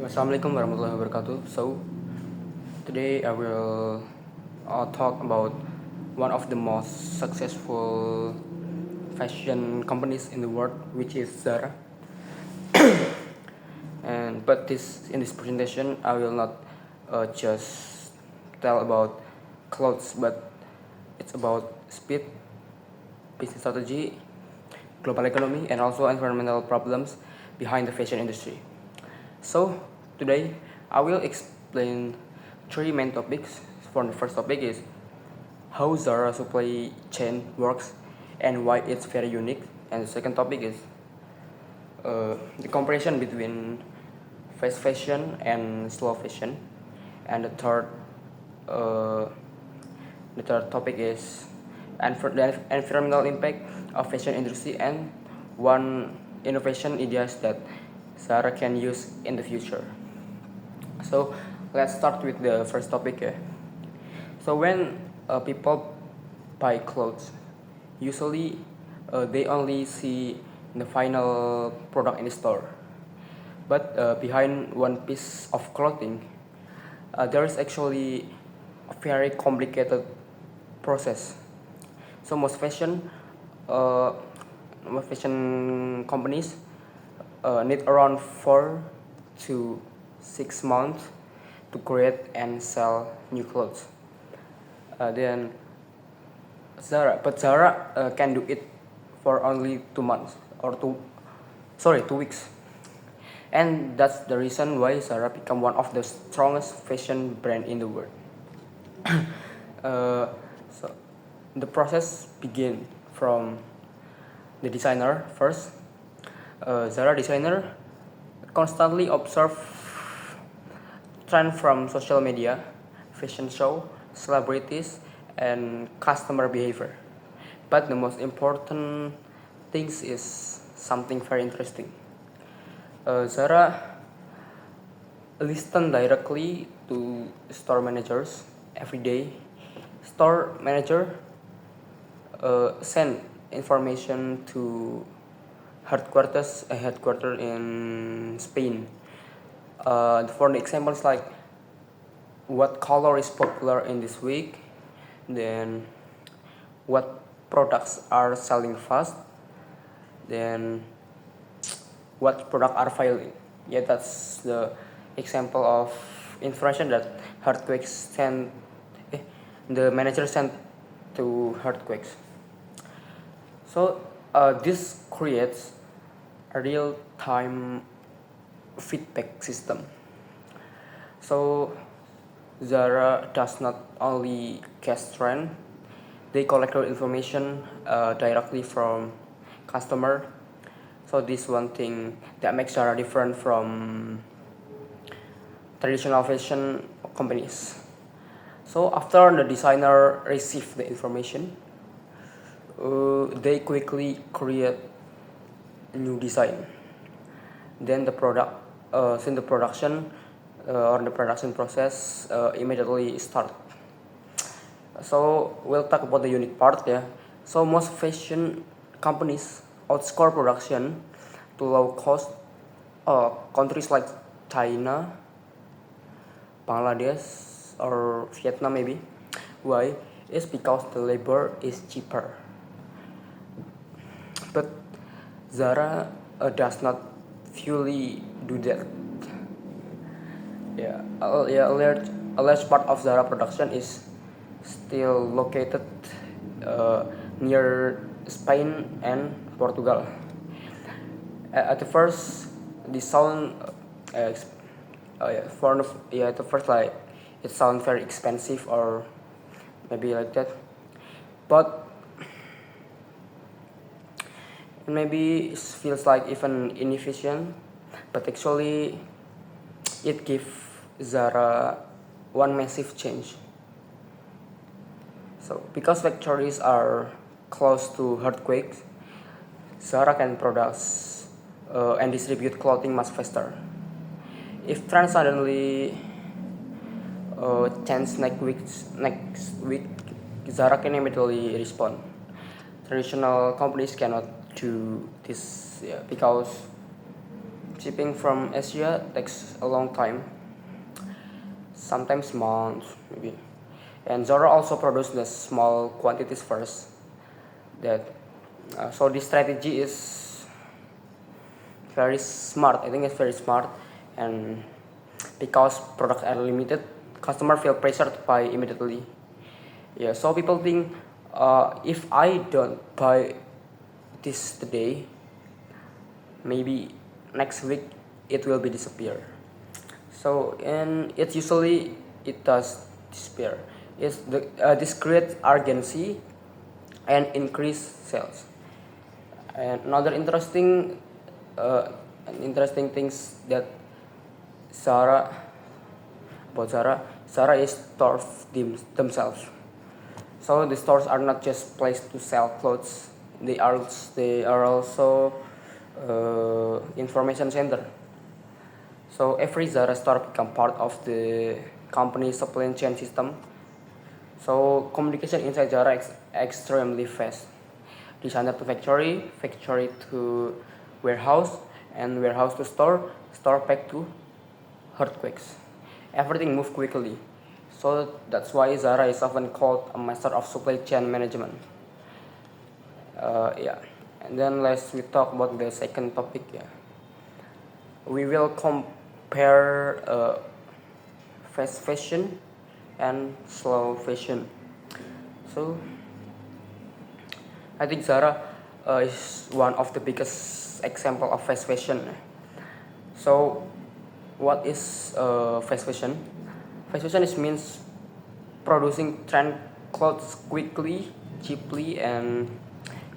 Assalamualaikum warahmatullahi wabarakatuh. So today I will talk about one of the most successful fashion companies in the world, which is Zara. But in this presentation, I will not just tell about clothes, but it's about speed, business strategy, global economy, and also environmental problems behind the fashion industry. So today I will explain three main topics. For the first topic is how Zara supply chain works and why it's very unique. And the second topic is the comparison between fast fashion and slow fashion. And uh, the third topic is the environmental impact of fashion industry and one innovation ideas that Zara can use in the future. So let's start with the first topic. So when people buy clothes, usually they only see the final product in the store. But behind one piece of clothing, there is actually a very complicated process. So uh, most fashion companies need around 4 to 6 months to create and sell new clothes. Then Zara can do it for only 2 months or 2 weeks, and that's the reason why Zara become one of the strongest fashion brand in the world. uh, so the process begin from the designer first. Zara designer constantly observe trend from social media, fashion show, celebrities, and customer behavior. But the most important things is something very interesting. Zara listen directly to store managers every day. Store manager send information to headquarters in Spain. For the examples like what color is popular in this week, then what products are selling fast, then what product are failing. Yeah, that's the example of information that earthquakes send. The manager sent to earthquakes. So this creates a real-time feedback system. So Zara does not only guess trend, they collect information directly from customer. So this one thing that makes Zara different from traditional fashion companies. So after the designer receive the information, they quickly create a new design. Then the production or the production process immediately start. So we'll talk about the unique part. So most fashion companies outscore production to low cost countries like China, Bangladesh, or Vietnam maybe. Why? It's because the labor is cheaper. But Zara does not fully do that. A large part of Zara production is still located uh, near Spain and Portugal. At the first, the sound, at the first like it sounds very expensive or maybe like that, but maybe it feels like even inefficient, but actually it gives Zara one massive change. So because factories are close to earthquakes, Zara can produce and distribute clothing much faster. If trends suddenly change next week, Zara can immediately respond. Traditional companies cannot do this, because Shipping from Asia takes a long time, sometimes months maybe. And Zara also produces the small quantities first. That so this strategy is very smart. I think it's very smart, and because products are limited, customer feel pressure to buy immediately. Yeah, so people think if I don't buy this today, maybe next week it will be disappear. So and it does disappear. This creates urgency and increase sales. And another uh, interesting things that Zara Zara is stores themselves. So the stores are not just places to sell clothes; they are also information center. So every Zara store become part of the company's supply chain system. So communication inside Zara is extremely fast. Designer to factory, factory to warehouse, and warehouse to store, store back to earthquakes. Everything moves quickly. So that's why Zara is often called a master of supply chain management. Yeah. And then let's we talk about the second topic. Yeah. We will compare fast fashion and slow fashion. So I think Zara is one of the biggest example of fast fashion. So what is fast fashion? Fast fashion is means producing trend clothes quickly, cheaply, and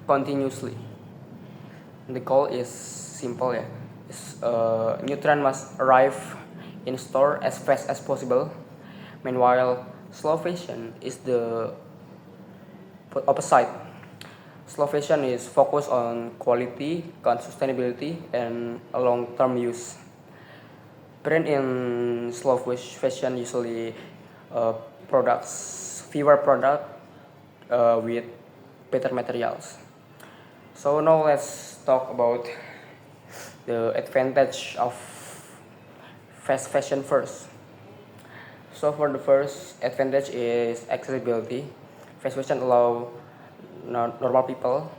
continuously. The goal is simple, yeah. New trend must arrive in store as fast as possible. Meanwhile, slow fashion is the opposite. Slow fashion is focused on quality, sustainability, and a long-term use. Brand in slow fashion usually uh, products fewer product with better materials. So now let's talk about the advantage of fast fashion first. So for the first advantage is accessibility. Fast fashion allow normal people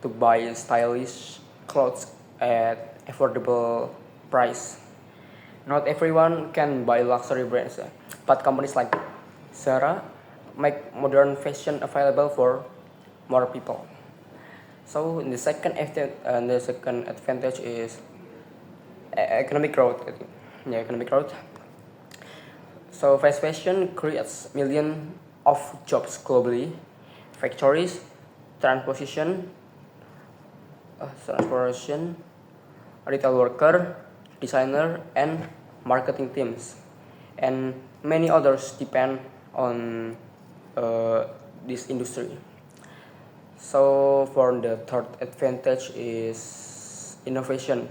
to buy stylish clothes at affordable price. Not everyone can buy luxury brands, but companies like Zara make modern fashion available for more people. So the second advantage is economic growth. I think. Yeah, economic growth. So fast fashion creates millions of jobs globally. Factories, transportation, transportation, retail worker, designer, and marketing teams, and many others depend on uh, this industry. So for the third advantage is innovation,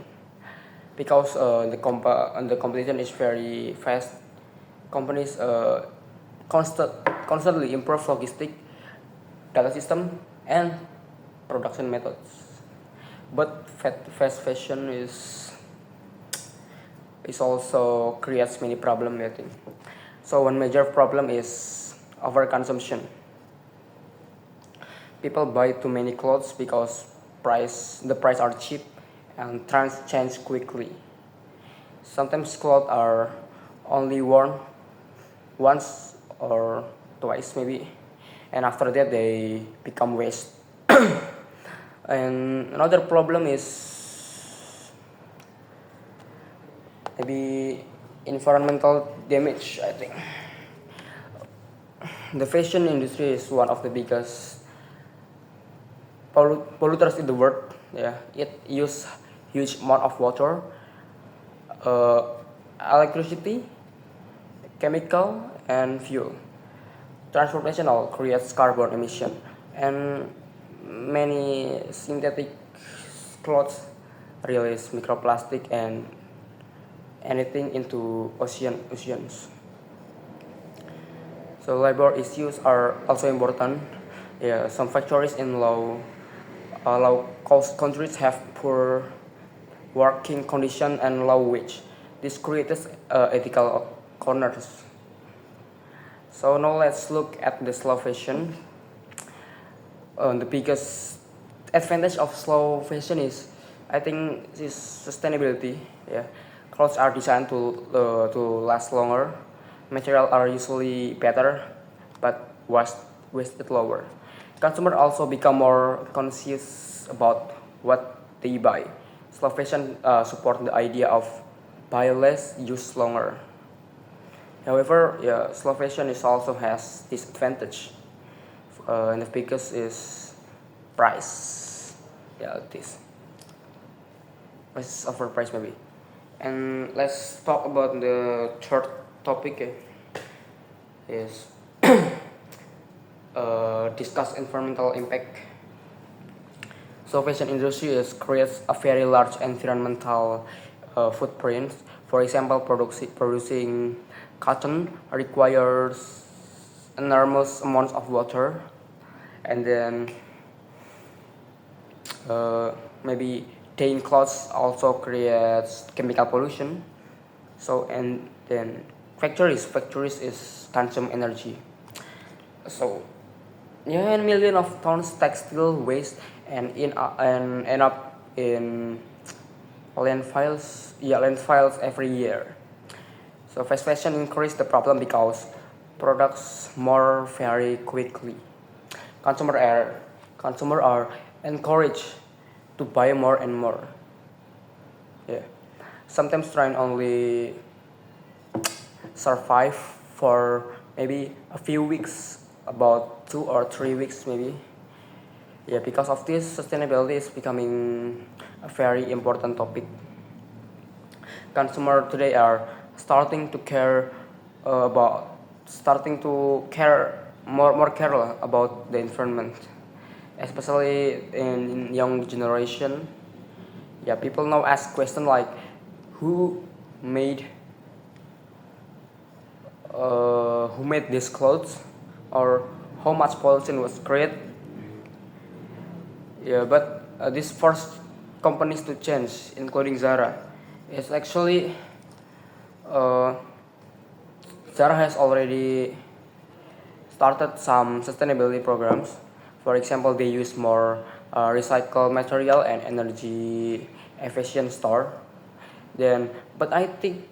because the competition is very fast. Companies constantly improve logistic, data system, and production methods. But fast fashion is also creates many problems, I think. So one major problem is overconsumption. People buy too many clothes because the price are cheap and trends change quickly. Sometimes clothes are only worn once or twice maybe, and after that they become waste. And another problem is maybe environmental damage, I think. The fashion industry is one of the biggest polluters in the world. Yeah, it uses huge amount of water, uh, electricity, chemical, and fuel. Transportation all creates carbon emission, and many synthetic clothes release microplastic and anything into oceans. So labor issues are also important. Yeah, some factories in low cost countries have poor working condition, and low wage. This creates ethical corners. So now let's look at the slow fashion. The biggest advantage of slow fashion is, I think, is sustainability. Yeah, clothes are designed to last longer. Materials are usually better, but wasted lower. Consumers also become more conscious about what they buy. Slow fashion support the idea of buy less, use longer. However, yeah, slow fashion is also has disadvantage, and the biggest is price. Yeah, this price is overpriced maybe. And let's talk about the third topic. Is discuss environmental impact. So fashion industry creates a very large environmental footprint. For example, producing cotton requires enormous amounts of water, and then maybe dyeing clothes also creates chemical pollution. So and then factories is consume energy. So yeah, and million of tons textile waste and end up in landfills every year. So fast fashion increase the problem because products more very quickly. Consumer are consumer are encouraged to buy more and more. Yeah, sometimes trying only survive for maybe a few weeks, about 2 or 3 weeks maybe. Yeah, because of this, sustainability is becoming a very important topic. Consumers today are starting to care starting to care more care about the environment, especially in young generation. Yeah, people now ask questions like, who made who made these clothes, or how much pollution was created. Yeah, but this forced companies to change, including Zara. It's actually uh, Zara has already started some sustainability programs. For example, they use more recycled material and energy efficient store. Then, but I think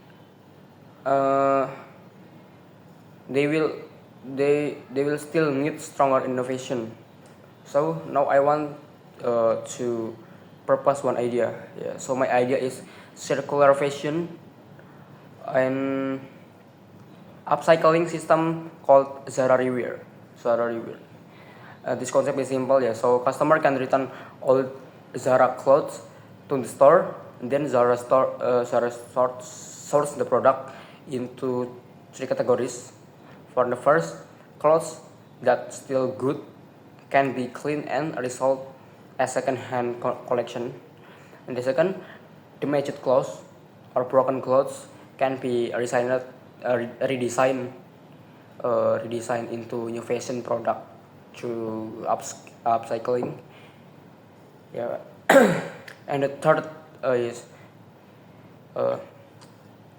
uh, they will they will still need stronger innovation. So now I want to propose one idea. Yeah. So my idea is circular fashion and upcycling system called Zara Rewear. Zara Rewear. This concept is simple. Yeah. So customer can return all Zara clothes to the store, and then Zara sorts the product into three categories. For the first, clothes that still good can be cleaned and resold as second-hand collection. And the second, damaged clothes or broken clothes can be redesigned into new fashion product through upcycling. Yeah, and the third is uh,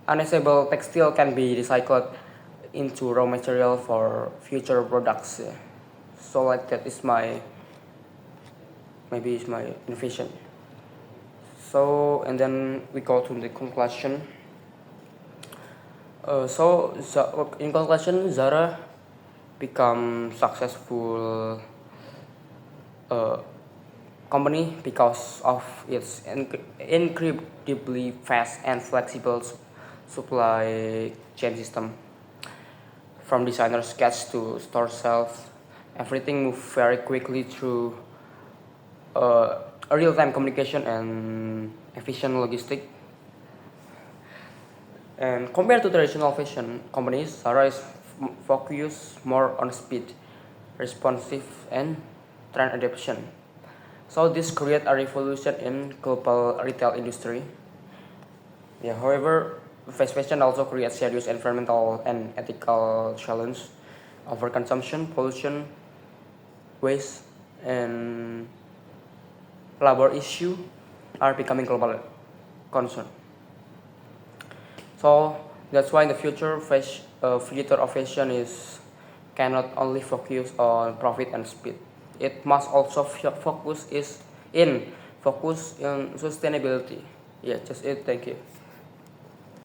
unusable textile can be recycled into raw material for future products. Yeah. So like that is my innovation. So and then we go to the conclusion. In conclusion, Zara become successful uh, company because of its incredibly fast and flexible supply chain system. From designer sketch to store shelf, everything moves very quickly through real-time communication and efficient logistic. And compared to traditional fashion companies, Zara is focused more on speed, responsive, and trend adaptation. So this creates a revolution in global retail industry. Yeah, however, fast fashion also creates serious environmental and ethical challenge. Overconsumption, pollution, waste, and labor issue are becoming global. concern. So that's why in the future, future of fashion is cannot only focus on profit and speed. It must also focus on sustainability. Yeah, just it. Thank you.